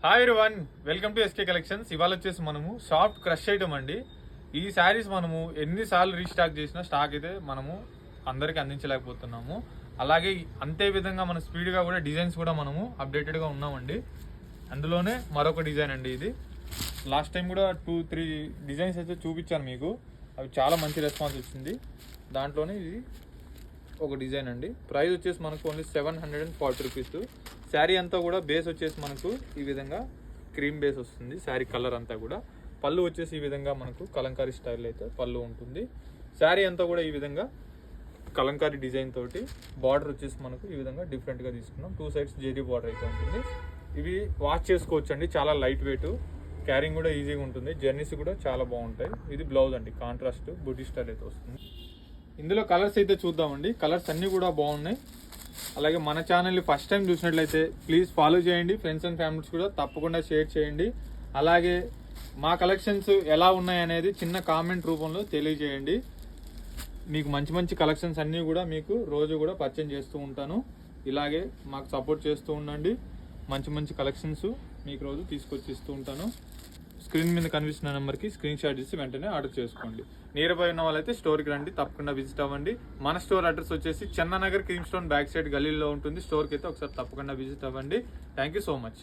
Hi everyone, welcome to SK collections. ఇవాళ వచ్చేసి మనము సాఫ్ట్ క్రష్ ఐటమ్ అండి. ఈ శారీస్ మనము ఎన్నిసార్లు రీస్టాక్ చేసినా స్టాక్ అయితే మనము అందరికి అందించలేకపోతున్నాము. అలాగే అంతే విధంగా మన స్పీడ్గా కూడా డిజైన్స్ కూడా మనము అప్డేటెడ్గా ఉన్నామండి. అందులోనే మరొక డిజైన్ అండి. ఇది లాస్ట్ టైం కూడా 2-3 డిజైన్స్ అయితే చూపించాను మీకు. అవి చాలా మంచి రెస్పాన్స్ వచ్చింది. దాంట్లోనే ఇది ఒక డిజైన్ అండి. ప్రైస్ వచ్చేసి మనకు ఓన్లీ 740 రూపీస్. శారీ అంతా కూడా బేస్ వచ్చేసి మనకు ఈ విధంగా క్రీమ్ బేస్ వస్తుంది. శారీ కలర్ అంతా కూడా. పళ్ళు వచ్చేసి ఈ విధంగా మనకు కలంకారీ స్టైల్ అయితే పళ్ళు ఉంటుంది. శారీ అంతా కూడా ఈ విధంగా కలంకారీ డిజైన్ తోటి బార్డర్ వచ్చేసి మనకు ఈ విధంగా డిఫరెంట్గా తీసుకున్నాం. 2 సైడ్స్ జెరీ బార్డర్ అయితే ఉంటుంది. ఇవి వాష్ చేసుకోవచ్చు అండి. చాలా లైట్ వెయిట్, క్యారింగ్ కూడా ఈజీగా ఉంటుంది. జర్నీస్ కూడా చాలా బాగుంటాయి. ఇది బ్లౌజ్ అండి, కాంట్రాస్ట్ బుటీ స్టైల్ అయితే వస్తుంది. ఇందులో కలర్స్ అయితే చూద్దామండి. కలర్స్ అన్నీ కూడా బాగున్నాయి. అలాగే మన ఛానల్ని ఫస్ట్ టైం చూసినట్లయితే ప్లీజ్ ఫాలో చేయండి. ఫ్రెండ్స్ అండ్ ఫ్యామిలీస్ కూడా తప్పకుండా షేర్ చేయండి. అలాగే మా కలెక్షన్స్ ఎలా ఉన్నాయి అనేది చిన్న కామెంట్ రూపంలో తెలియజేయండి. మీకు మంచి మంచి కలెక్షన్స్ అన్నీ కూడా మీకు రోజు కూడా పరిచయం చేస్తూ ఉంటాను. ఇలాగే మాకు సపోర్ట్ చేస్తూ ఉండండి. మంచి మంచి కలెక్షన్స్ మీకు రోజు తీసుకొచ్చి ఇస్తూ ఉంటాను. స్క్రీన్ మీద కనిపిస్తున్న నెంబర్కి స్క్రీన్ షాట్ ఇచ్చి వెంటనే ఆర్డర్ చేసుకోండి. నియర్ బై ఉన్న వాళ్ళైతే స్టోర్కి రండి, తప్పకుండా విజిట్ అవ్వండి. మన స్టోర్ అడ్రస్ వచ్చేసి Chandanagar cream stone back side గల్లీలో ఉంటుంది. స్టోర్కి అయితే ఒకసారి తప్పకుండా విజిట్ అవ్వండి. Thank you so much.